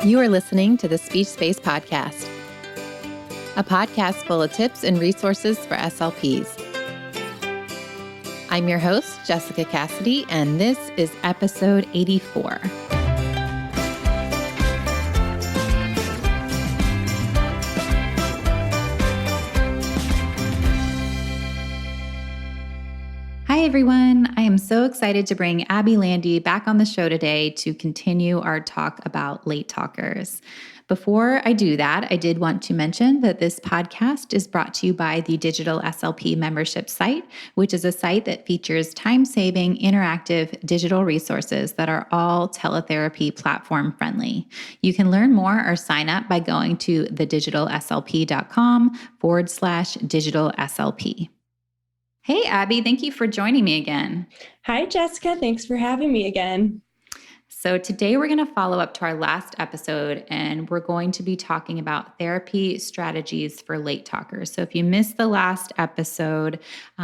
You are listening to the Speech Space Podcast, a podcast full of tips and resources for SLPs. I'm your host, Jessica Cassidy, and this is episode 84. Hi, everyone. I am so excited to bring Abby Landy back on the show today to continue our talk about late talkers. Before I do that, I did want to mention that this podcast is brought to you by the Digital SLP membership site, which is a site that features time-saving, interactive digital resources that are all teletherapy platform friendly. You can learn more or sign up by going to thedigitalslp.com/digital SLP. Hey, Abby, thank you for joining me again. Hi, Jessica. Thanks for having me again. So today we're going to follow up to our last episode, and we're going to be talking about therapy strategies for late talkers. So if you missed the last episode,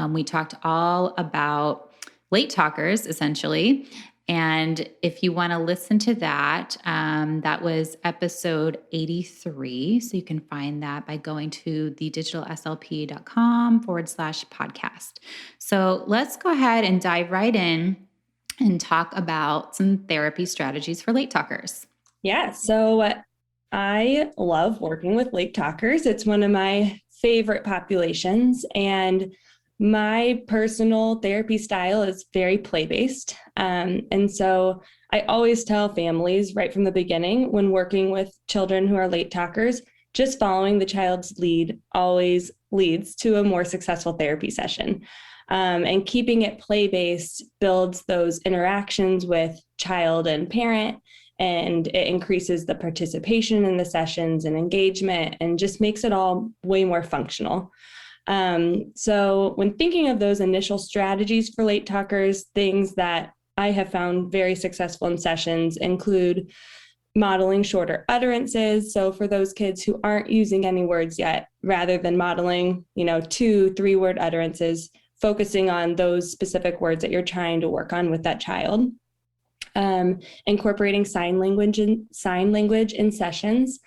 we talked all about late talkers, essentially. And if you want to listen to that, that was episode 83. So you can find that by going to thedigitalslp.com/podcast. So let's go ahead and dive right in and talk about some therapy strategies for late talkers. Yeah, so I love working with late talkers. It's one of my favorite populations, and my personal therapy style is very play-based. And so I always tell families right from the beginning when working with children who are late talkers, just following the child's lead always leads to a more successful therapy session. And keeping it play-based builds those interactions with child and parent, and it increases the participation in the sessions and engagement and just makes it all way more functional. So when thinking of those initial strategies for late talkers, things that I have found very successful in sessions include modeling shorter utterances. So for those kids who aren't using any words yet, rather than modeling, 2-3 word utterances, focusing on those specific words that you're trying to work on with that child. Incorporating sign language in sessions.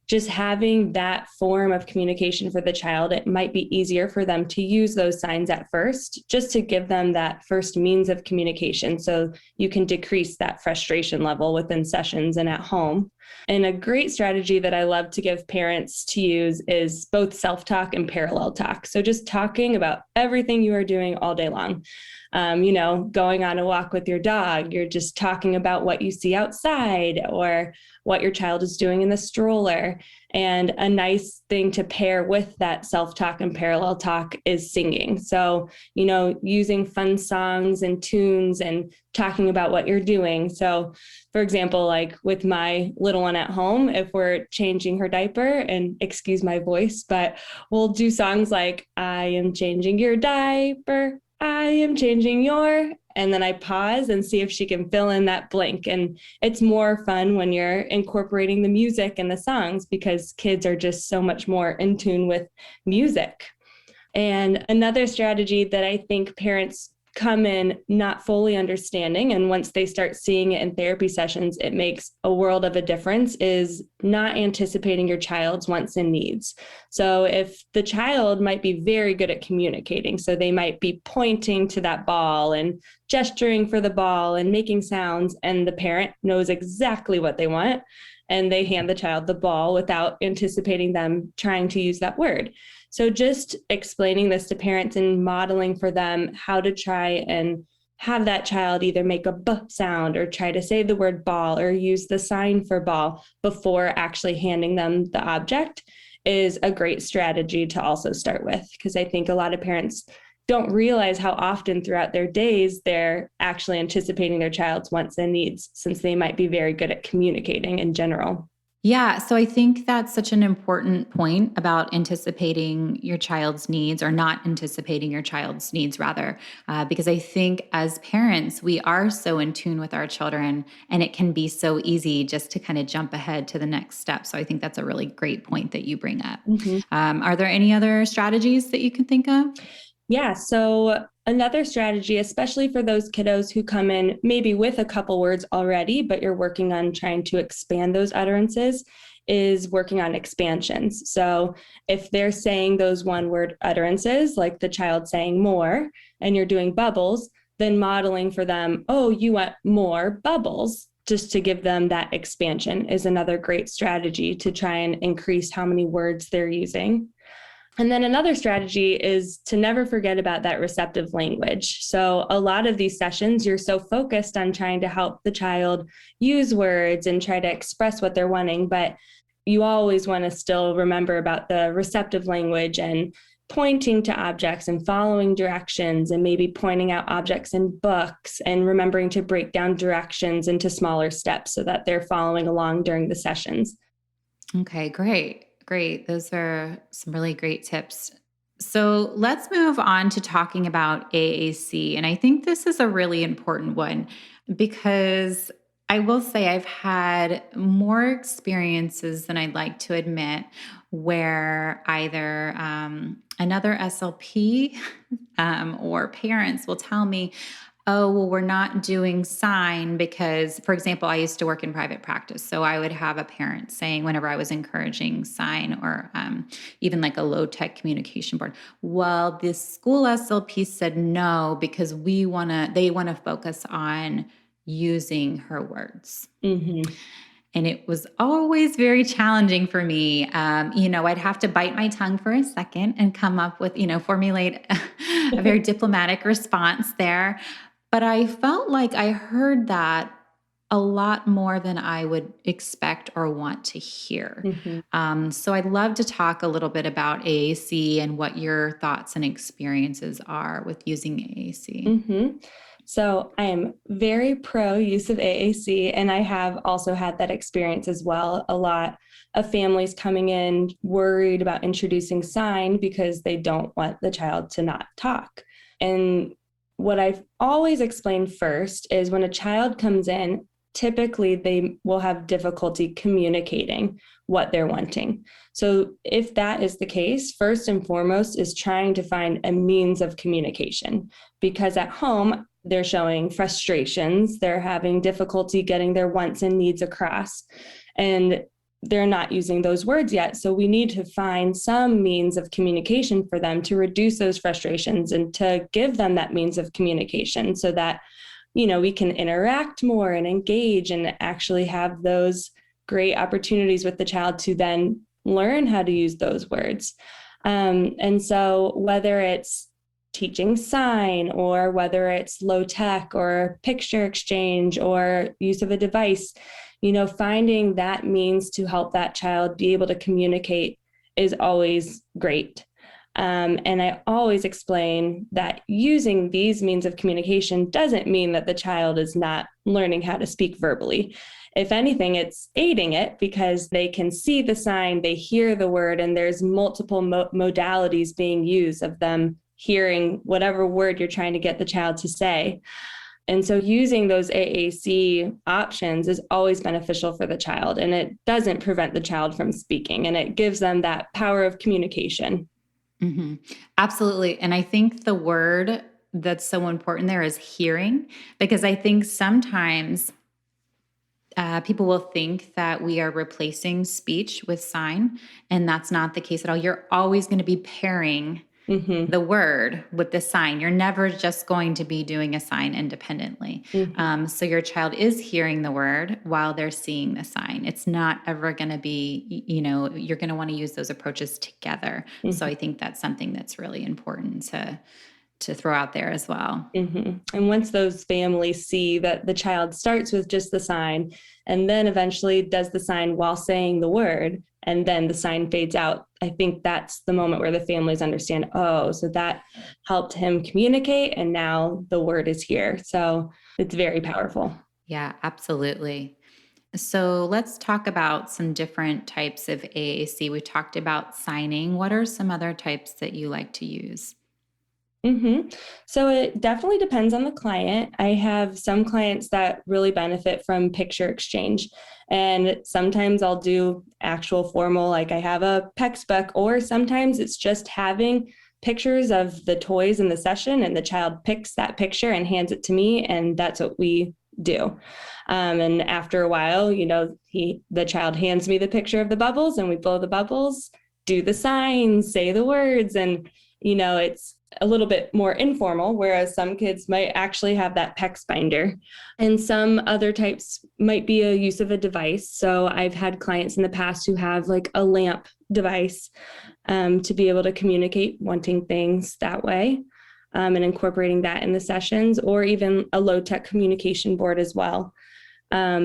Just having that form of communication for the child, it might be easier for them to use those signs at first, just to give them that first means of communication so you can decrease that frustration level within sessions and at home. And a great strategy that I love to give parents to use is both self-talk and parallel talk. So just talking about everything you are doing all day long. Going on a walk with your dog, you're just talking about what you see outside or what your child is doing in the stroller. And a nice thing to pair with that self-talk and parallel talk is singing. So, using fun songs and tunes and talking about what you're doing. So, for example, like with my little one at home, if we're changing her diaper, and excuse my voice, but we'll do songs like, I am changing your diaper, I am changing your, and then I pause and see if she can fill in that blank. And it's more fun when you're incorporating the music and the songs because kids are just so much more in tune with music. And another strategy that I think parents come in not fully understanding, and once they start seeing it in therapy sessions, it makes a world of a difference, is not anticipating your child's wants and needs. So if the child might be very good at communicating, so they might be pointing to that ball and gesturing for the ball and making sounds, and the parent knows exactly what they want, and they hand the child the ball without anticipating them trying to use that word. So just explaining this to parents and modeling for them how to try and have that child either make a b sound or try to say the word ball or use the sign for ball before actually handing them the object is a great strategy to also start with, because I think a lot of parents don't realize how often throughout their days they're actually anticipating their child's wants and needs, since they might be very good at communicating in general. Yeah, so I think that's such an important point about anticipating your child's needs, or not anticipating your child's needs, rather, because I think as parents, we are so in tune with our children, and it can be so easy just to kind of jump ahead to the next step. So I think that's a really great point that you bring up. Mm-hmm. Are there any other strategies that you can think of? Yeah, so Another strategy, especially for those kiddos who come in maybe with a couple words already, but you're working on trying to expand those utterances, is working on expansions. So if they're saying those one word utterances, like the child saying more, and you're doing bubbles, then modeling for them, oh, you want more bubbles, just to give them that expansion is another great strategy to try and increase how many words they're using. And then another strategy is to never forget about that receptive language. So a lot of these sessions, you're so focused on trying to help the child use words and try to express what they're wanting, but you always want to still remember about the receptive language and pointing to objects and following directions and maybe pointing out objects in books and remembering to break down directions into smaller steps so that they're following along during the sessions. Okay, great. Great. Those are some really great tips. So let's move on to talking about AAC. And I think this is a really important one because I will say I've had more experiences than I'd like to admit where either another SLP or parents will tell me, oh, well, we're not doing sign because, for example, I used to work in private practice. So I would have a parent saying, whenever I was encouraging sign or even like a low tech communication board, well, this school SLP said no because they want to focus on using her words. Mm-hmm. And it was always very challenging for me. I'd have to bite my tongue for a second and come up with, formulate a very diplomatic response there. But I felt like I heard that a lot more than I would expect or want to hear. Mm-hmm. So I'd love to talk a little bit about AAC and what your thoughts and experiences are with using AAC. Mm-hmm. So I am very pro use of AAC, and I have also had that experience as well. A lot of families coming in worried about introducing sign because they don't want the child to not talk. And what I've always explained first is when a child comes in, typically they will have difficulty communicating what they're wanting. So if that is the case, first and foremost is trying to find a means of communication, because at home they're showing frustrations, they're having difficulty getting their wants and needs across, and they're not using those words yet. So we need to find some means of communication for them to reduce those frustrations and to give them that means of communication so that, we can interact more and engage and actually have those great opportunities with the child to then learn how to use those words. And so whether it's teaching sign or whether it's low tech or picture exchange or use of a device, finding that means to help that child be able to communicate is always great. And I always explain that using these means of communication doesn't mean that the child is not learning how to speak verbally. If anything, it's aiding it because they can see the sign, they hear the word, and there's multiple modalities being used of them hearing whatever word you're trying to get the child to say. And so using those AAC options is always beneficial for the child, and it doesn't prevent the child from speaking, and it gives them that power of communication. Mm-hmm. Absolutely. And I think the word that's so important there is hearing, because I think sometimes people will think that we are replacing speech with sign, and that's not the case at all. You're always going to be pairing the word with the sign. You're never just going to be doing a sign independently. So your child is hearing the word while they're seeing the sign. It's not ever going to be, you're going to want to use those approaches together. So I think that's something that's really important to throw out there as well. And once those families see that the child starts with just the sign and then eventually does the sign while saying the word, and then the sign fades out, I think that's the moment where the families understand, oh, so that helped him communicate, and now the word is here. So it's very powerful. Yeah, absolutely. So let's talk about some different types of AAC. We talked about signing. What are some other types that you like to use? So it definitely depends on the client. I have some clients that really benefit from picture exchange, and sometimes I'll do actual formal, like I have a PECS book, or sometimes it's just having pictures of the toys in the session, and the child picks that picture and hands it to me, and that's what we do. And after a while, the child hands me the picture of the bubbles, and we blow the bubbles, do the signs, say the words, and it's a little bit more informal, whereas some kids might actually have that PEX binder. And some other types might be a use of a device. So I've had clients in the past who have like a lamp device to be able to communicate wanting things that way, and incorporating that in the sessions, or even a low-tech communication board as well.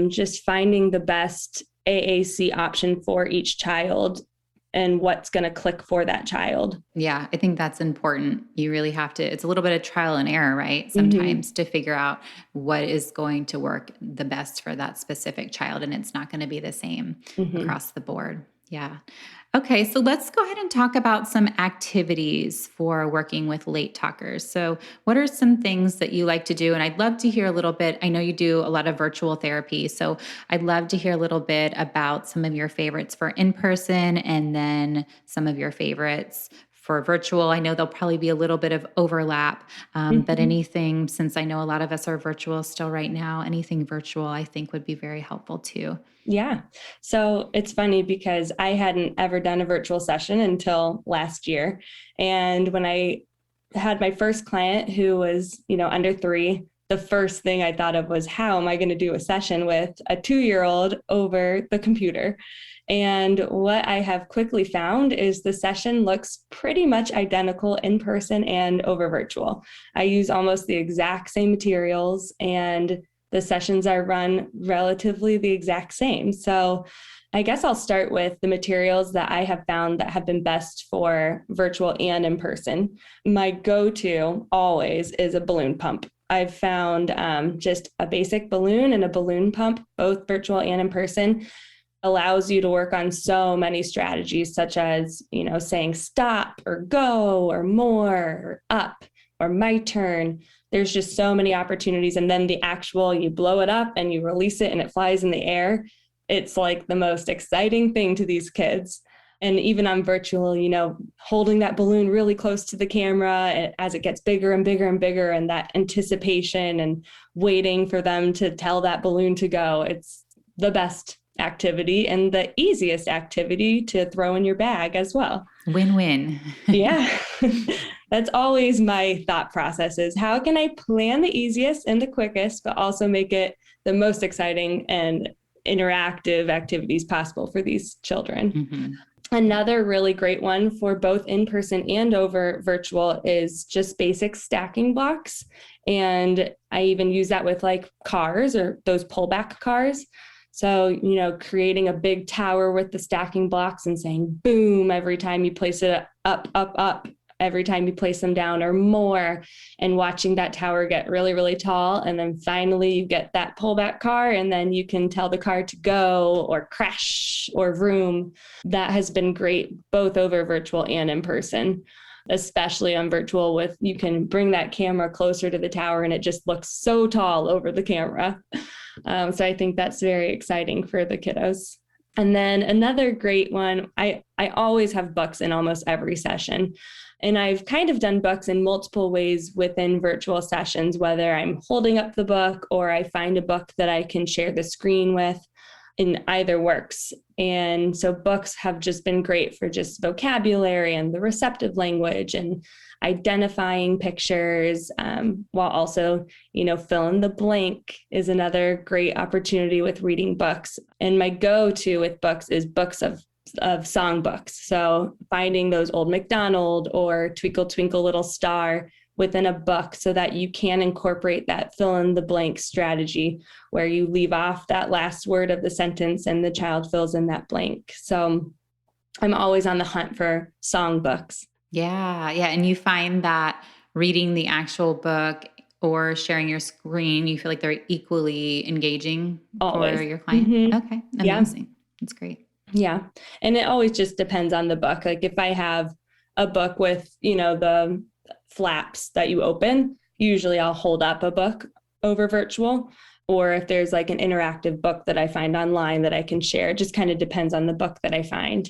Just finding the best AAC option for each child and what's going to click for that child. Yeah, I think that's important. You really have to, it's a little bit of trial and error, right? Sometimes to figure out what is going to work the best for that specific child. And it's not going to be the same across the board. Yeah. Okay, so let's go ahead and talk about some activities for working with late talkers. So what are some things that you like to do? And I'd love to hear a little bit. I know you do a lot of virtual therapy, so I'd love to hear a little bit about some of your favorites for in-person and then some of your favorites for virtual. I know there'll probably be a little bit of overlap, but anything, since I know a lot of us are virtual still right now, anything virtual I think would be very helpful too. Yeah. So it's funny because I hadn't ever done a virtual session until last year. And when I had my first client who was, under 3, the first thing I thought of was, how am I going to do a session with a 2-year-old over the computer? And what I have quickly found is the session looks pretty much identical in person and over virtual. I use almost the exact same materials, and the sessions are run relatively the exact same. So I guess I'll start with the materials that I have found that have been best for virtual and in person. My go-to always is a balloon pump. I've found just a basic balloon and a balloon pump, both virtual and in person, allows you to work on so many strategies, such as, saying stop or go or more or up or my turn. There's just so many opportunities. And then the actual, you blow it up and you release it and it flies in the air. It's like the most exciting thing to these kids. And even on virtual, holding that balloon really close to the camera as it gets bigger and bigger and bigger, and that anticipation and waiting for them to tell that balloon to go. It's the best activity and the easiest activity to throw in your bag as well. Win-win. Yeah. That's always my thought process, is how can I plan the easiest and the quickest, but also make it the most exciting and interactive activities possible for these children. Another really great one for both in-person and over virtual is just basic stacking blocks. And I even use that with like cars or those pullback cars. So, creating a big tower with the stacking blocks and saying boom every time you place it up, up, up, every time you place them down, or more, and watching that tower get really, really tall. And then finally you get that pullback car, and then you can tell the car to go or crash or vroom. That has been great both over virtual and in person, especially on virtual you can bring that camera closer to the tower and it just looks so tall over the camera. So I think that's very exciting for the kiddos. And then another great one, I always have books in almost every session. And I've kind of done books in multiple ways within virtual sessions, whether I'm holding up the book or I find a book that I can share the screen with. In either works. And so books have just been great for just vocabulary and the receptive language and identifying pictures, while also, fill in the blank is another great opportunity with reading books. And my go-to with books is books of song books. So finding those Old MacDonald or Twinkle Twinkle Little Star within a book so that you can incorporate that fill in the blank strategy where you leave off that last word of the sentence and the child fills in that blank. So I'm always on the hunt for song books. Yeah. And you find that reading the actual book or sharing your screen, you feel like they're equally engaging Always. for your client? Okay. Amazing. Yeah. That's great. Yeah. And it always just depends on the book. Like if I have a book with, the flaps that you open, usually I'll hold up a book over virtual. Or if there's like an interactive book that I find online that I can share, it just kind of depends on the book that I find.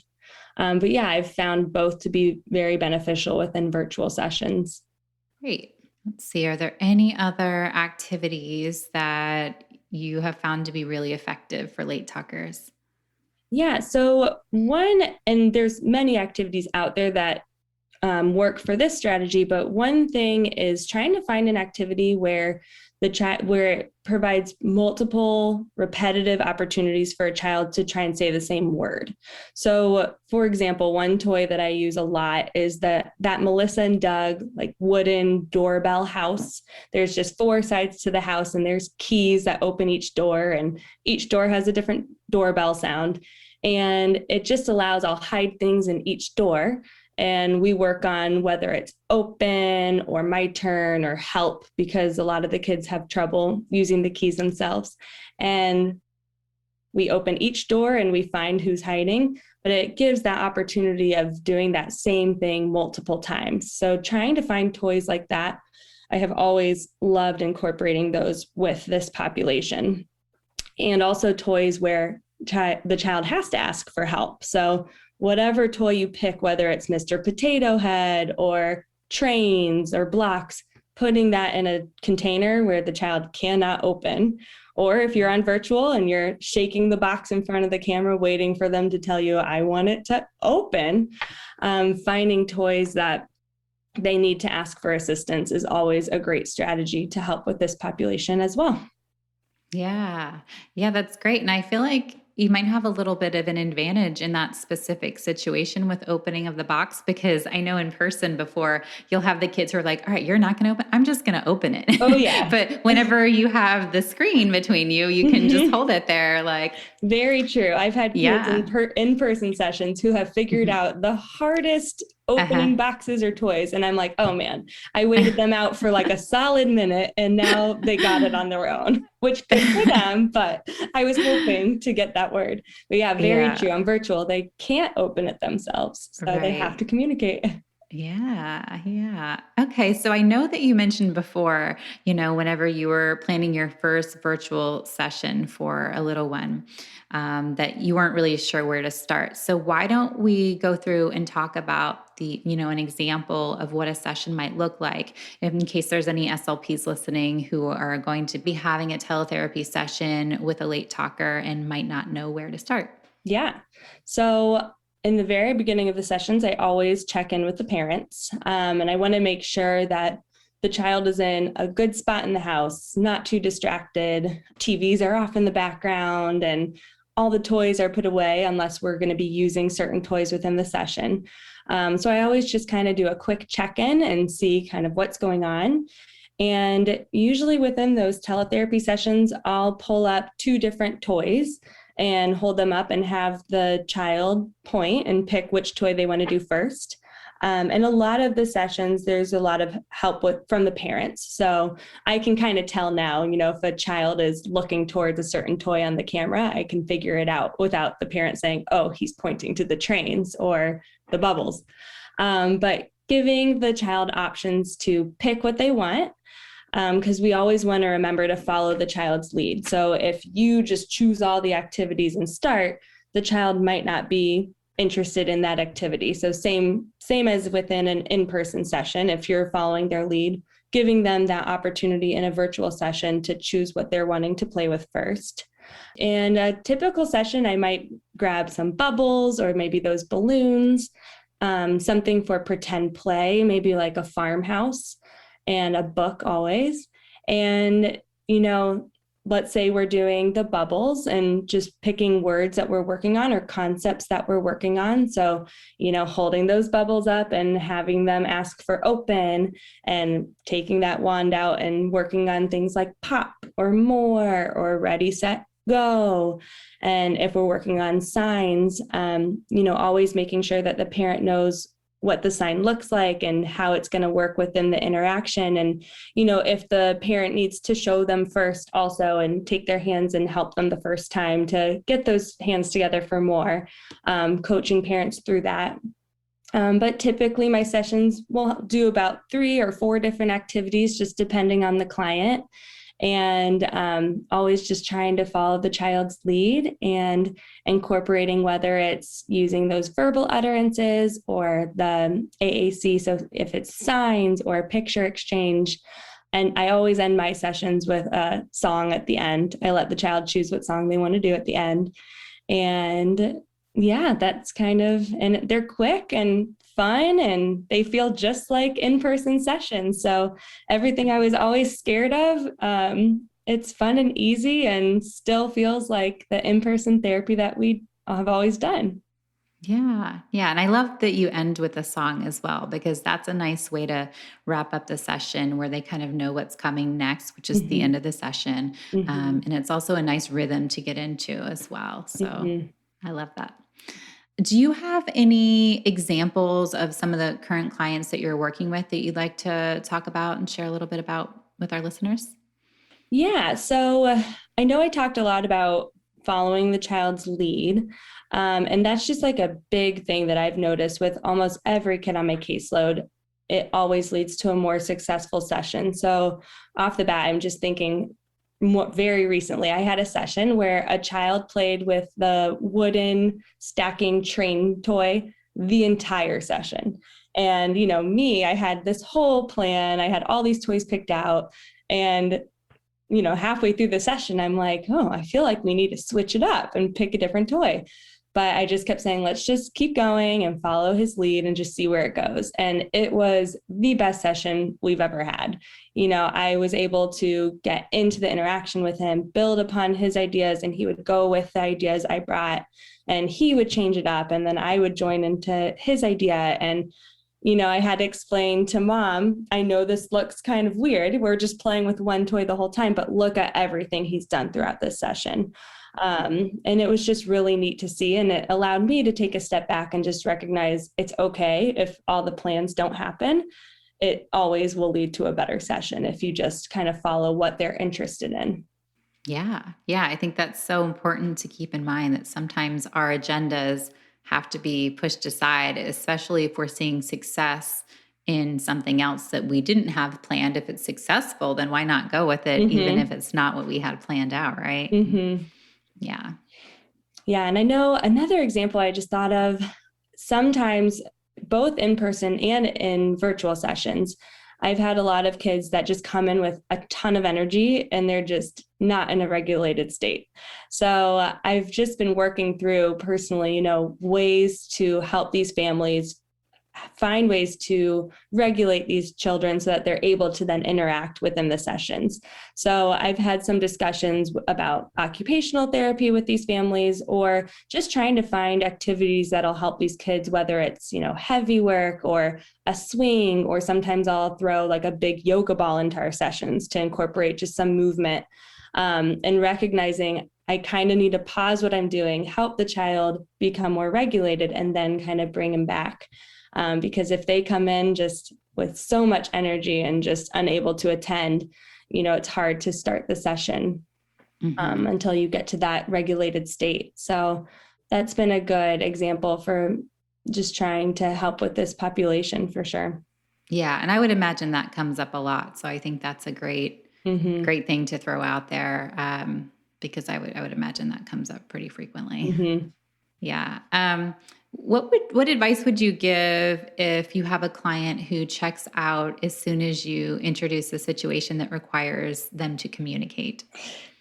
But yeah, I've found both to be very beneficial within virtual sessions. Great. Let's see. Are there any other activities that you have found to be really effective for late talkers? Yeah, so and there's many activities out there that work for this strategy, but one thing is trying to find an activity where where it provides multiple repetitive opportunities for a child to try and say the same word. So, for example, one toy that I use a lot is that Melissa and Doug like wooden doorbell house. There's just 4 sides to the house, and there's keys that open each door, and each door has a different doorbell sound. And it just allows, I'll hide things in each door, and we work on whether it's open or my turn or help, because a lot of the kids have trouble using the keys themselves. And we open each door and we find who's hiding, but it gives that opportunity of doing that same thing multiple times. So trying to find toys like that, I have always loved incorporating those with this population. And also toys where the child has to ask for help. So whatever toy you pick, whether it's Mr. Potato Head or trains or blocks, putting that in a container where the child cannot open. Or if you're on virtual and you're shaking the box in front of the camera, waiting for them to tell you, I want it to open, finding toys that they need to ask for assistance is always a great strategy to help with this population as well. Yeah. Yeah, that's great. And I feel like you might have a little bit of an advantage in that specific situation with opening of the box, because I know in person before you'll have the kids who are like, all right, you're not going to open. I'm just going to open it. Oh, yeah. But whenever you have the screen between you, you can just hold it there. Like, very true. I've had kids in-person sessions who have figured out the hardest opening boxes or toys. And I'm like, oh man, I waited them out for like a solid minute and now they got it on their own, which good for them. But I was hoping to get that word. But yeah, very true. On virtual, they can't open it themselves. So they have to communicate. Yeah. Yeah. Okay. So I know that you mentioned before, whenever you were planning your first virtual session for a little one, that you weren't really sure where to start. So why don't we go through and talk about an example of what a session might look like, in case there's any SLPs listening who are going to be having a teletherapy session with a late talker and might not know where to start. Yeah. So in the very beginning of the sessions, I always check in with the parents, and I want to make sure that the child is in a good spot in the house, not too distracted. TVs are off in the background and all the toys are put away unless we're going to be using certain toys within the session. So I always just kind of do a quick check-in and see kind of what's going on. And usually within those teletherapy sessions, I'll pull up 2 different toys and hold them up and have the child point and pick which toy they want to do first. And a lot of the sessions, there's a lot of help from the parents. So I can kind of tell now, if a child is looking towards a certain toy on the camera, I can figure it out without the parent saying, oh, he's pointing to the trains or the bubbles. But giving the child options to pick what they want, because we always want to remember to follow the child's lead. So if you just choose all the activities and start, the child might not be interested in that activity. So same as within an in-person session, if you're following their lead, giving them that opportunity in a virtual session to choose what they're wanting to play with first. In a typical session, I might grab some bubbles or maybe those balloons, something for pretend play, maybe like a farmhouse, and a book always. And, let's say we're doing the bubbles and just picking words that we're working on or concepts that we're working on. So, holding those bubbles up and having them ask for open and taking that wand out and working on things like pop or more or ready, set, go. And if we're working on signs, always making sure that the parent knows what the sign looks like and how it's going to work within the interaction. And, if the parent needs to show them first also and take their hands and help them the first time to get those hands together for more, coaching parents through that. But typically my sessions will do about 3 or 4 different activities, just depending on the client. and always just trying to follow the child's lead and incorporating whether it's using those verbal utterances or the AAC. So if it's signs or picture exchange. And I always end my sessions with a song at the end. I let the child choose what song they want to do at the end. And yeah, that's kind of, and they're quick and fun and they feel just like in-person sessions. So everything I was always scared of, it's fun and easy and still feels like the in-person therapy that we have always done. Yeah. Yeah. And I love that you end with a song as well, because that's a nice way to wrap up the session where they kind of know what's coming next, which is the end of the session. And it's also a nice rhythm to get into as well. So I love that. Do you have any examples of some of the current clients that you're working with that you'd like to talk about and share a little bit about with our listeners? Yeah. So I know I talked a lot about following the child's lead. And that's just like a big thing that I've noticed with almost every kid on my caseload. It always leads to a more successful session. So off the bat, I'm just thinking very recently, I had a session where a child played with the wooden stacking train toy the entire session. And, me, I had this whole plan. I had all these toys picked out. And halfway through the session, I'm like, oh, I feel like we need to switch it up and pick a different toy. But I just kept saying, let's just keep going and follow his lead and just see where it goes. And it was the best session we've ever had. I was able to get into the interaction with him, build upon his ideas, and he would go with the ideas I brought and he would change it up. And then I would join into his idea. And I had to explain to mom, I know this looks kind of weird. We're just playing with one toy the whole time, but look at everything he's done throughout this session. And it was just really neat to see. And it allowed me to take a step back and just recognize it's okay if all the plans don't happen. It always will lead to a better session if you just kind of follow what they're interested in. Yeah. Yeah. I think that's so important to keep in mind that sometimes our agendas have to be pushed aside, especially if we're seeing success in something else that we didn't have planned. If it's successful, then why not go with it, even if it's not what we had planned out, right? Yeah. Yeah. And I know another example I just thought of, sometimes both in person and in virtual sessions, I've had a lot of kids that just come in with a ton of energy and they're just not in a regulated state. So I've just been working through personally, ways to help these families find ways to regulate these children so that they're able to then interact within the sessions. So I've had some discussions about occupational therapy with these families, or just trying to find activities that'll help these kids, whether it's, heavy work or a swing, or sometimes I'll throw like a big yoga ball into our sessions to incorporate just some movement, and recognizing I kind of need to pause what I'm doing, help the child become more regulated, and then kind of bring them back. Because if they come in just with so much energy and just unable to attend, it's hard to start the session until you get to that regulated state. So that's been a good example for just trying to help with this population for sure. Yeah. And I would imagine that comes up a lot. So I think that's a great thing to throw out there, because I would imagine that comes up pretty frequently. Yeah. What advice would you give if you have a client who checks out as soon as you introduce a situation that requires them to communicate?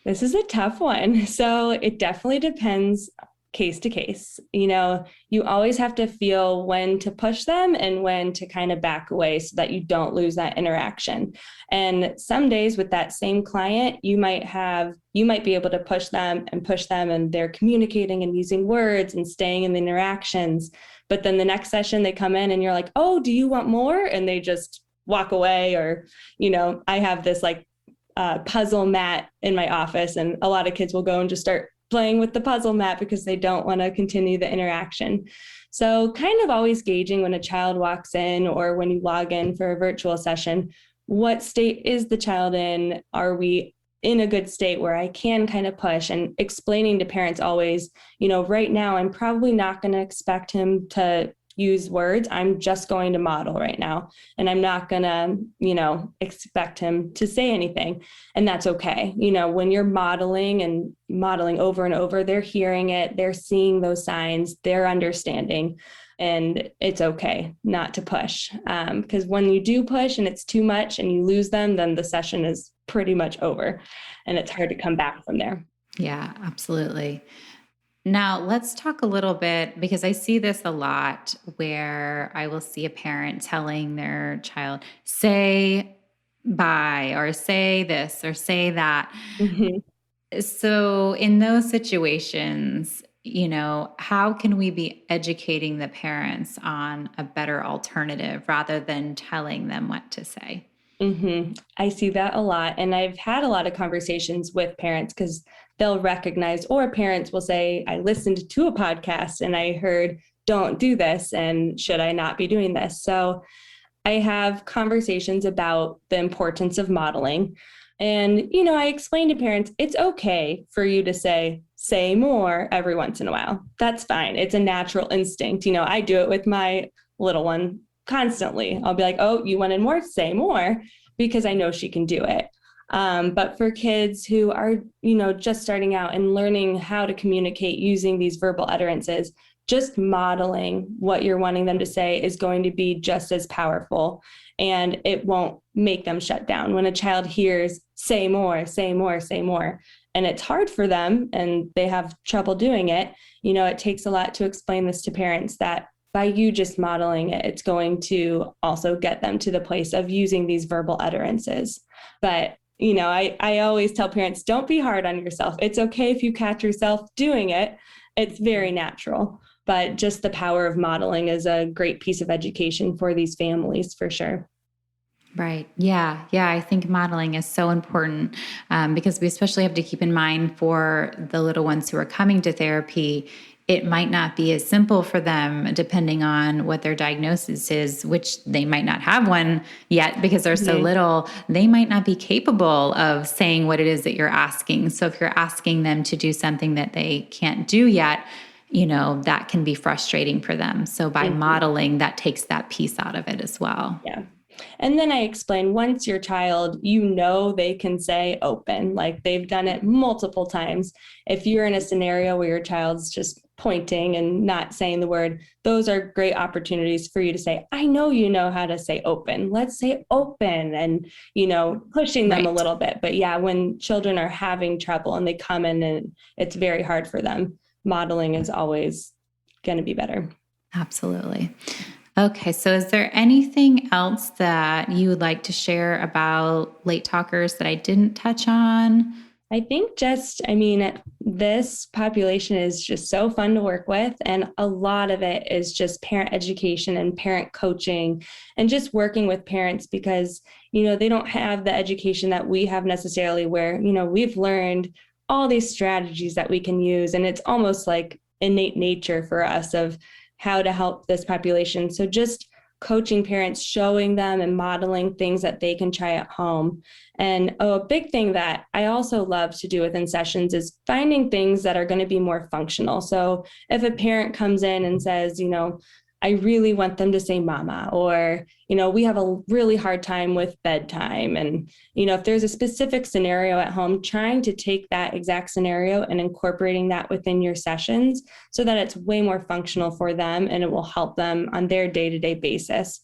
This is a tough one. So it definitely depends case to case. You always have to feel when to push them and when to kind of back away so that you don't lose that interaction. And some days with that same client, you might be able to push them and they're communicating and using words and staying in the interactions. But then the next session they come in and you're like, oh, do you want more? And they just walk away. Or, I have this like puzzle mat in my office, and a lot of kids will go and just start playing with the puzzle mat because they don't want to continue the interaction. So kind of always gauging when a child walks in or when you log in for a virtual session, what state is the child in? Are we in a good state where I can kind of push, and explaining to parents always, right now, I'm probably not going to expect him to, use words. I'm just going to model right now. And I'm not going to, expect him to say anything. And that's okay. When you're modeling and modeling over and over, they're hearing it, they're seeing those signs, they're understanding. And it's okay not to push. Because when you do push and it's too much and you lose them, then the session is pretty much over and it's hard to come back from there. Yeah, absolutely. Now, let's talk a little bit because I see this a lot where I will see a parent telling their child, say bye, or say this, or say that. Mm-hmm. So, in those situations, how can we be educating the parents on a better alternative rather than telling them what to say? Mm-hmm. I see that a lot. And I've had a lot of conversations with parents because they'll recognize, or parents will say, I listened to a podcast and I heard, don't do this. And should I not be doing this? So I have conversations about the importance of modeling. And, I explain to parents, it's okay for you to say more every once in a while. That's fine. It's a natural instinct. I do it with my little one constantly. I'll be like, oh, you wanted more? Say more, because I know she can do it. But for kids who are, just starting out and learning how to communicate using these verbal utterances, just modeling what you're wanting them to say is going to be just as powerful, and it won't make them shut down. When a child hears, say more, say more, say more, and it's hard for them and they have trouble doing it, it takes a lot to explain this to parents that by you just modeling it, it's going to also get them to the place of using these verbal utterances. But, I always tell parents, don't be hard on yourself. It's okay if you catch yourself doing it. It's very natural. But just the power of modeling is a great piece of education for these families, for sure. Right. Yeah. Yeah. I think modeling is so important because we especially have to keep in mind for the little ones who are coming to therapy, it might not be as simple for them depending on what their diagnosis is, which they might not have one yet because they're so little. They might not be capable of saying what it is that you're asking. So if you're asking them to do something that they can't do yet, that can be frustrating for them. So by modeling, that takes that piece out of it as well. Yeah. And then I explain, once your child, they can say open, like they've done it multiple times. If you're in a scenario where your child's just pointing and not saying the word, those are great opportunities for you to say, I know you know how to say open. Let's say open, and, pushing them a little bit. But yeah, when children are having trouble and they come in and it's very hard for them, modeling is always going to be better. Absolutely. Okay. So is there anything else that you would like to share about late talkers that I didn't touch on? I think this population is just so fun to work with. And a lot of it is just parent education and parent coaching and just working with parents because, they don't have the education that we have necessarily where, we've learned all these strategies that we can use. And it's almost like innate nature for us of how to help this population. So just coaching parents, showing them and modeling things that they can try at home. And a big thing that I also love to do within sessions is finding things that are going to be more functional. So if a parent comes in and says, I really want them to say mama, or, we have a really hard time with bedtime. And, if there's a specific scenario at home, trying to take that exact scenario and incorporating that within your sessions so that it's way more functional for them and it will help them on their day-to-day basis.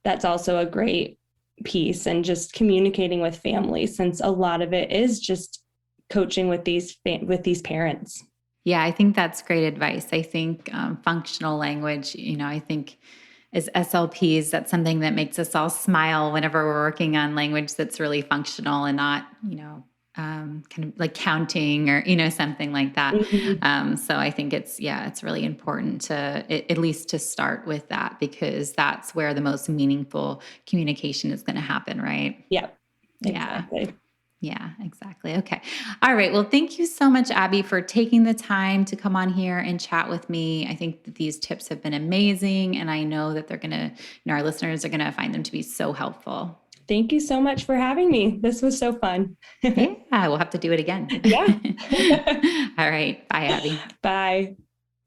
That's also a great piece, and just communicating with families, since a lot of it is just coaching with these parents. Yeah, I think that's great advice. I think functional language, I think as SLPs, that's something that makes us all smile whenever we're working on language that's really functional and not, kind of like counting or, something like that. Mm-hmm. So I think it's really important to at least to start with that, because that's where the most meaningful communication is going to happen, right? Yeah, exactly. Yeah. Yeah, exactly. Okay. All right. Well, thank you so much, Abby, for taking the time to come on here and chat with me. I think that these tips have been amazing, and I know that they're going to, our listeners are going to find them to be so helpful. Thank you so much for having me. This was so fun. Yeah, we'll have to do it again. Yeah. All right. Bye, Abby. Bye.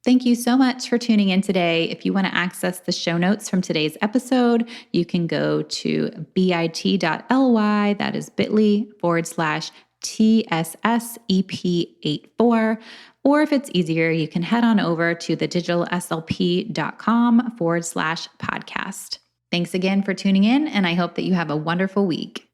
Thank you so much for tuning in today. If you want to access the show notes from today's episode, you can go to bit.ly, that is bit.ly/TSSEP84. Or if it's easier, you can head on over to thedigitalslp.com/podcast. Thanks again for tuning in, and I hope that you have a wonderful week.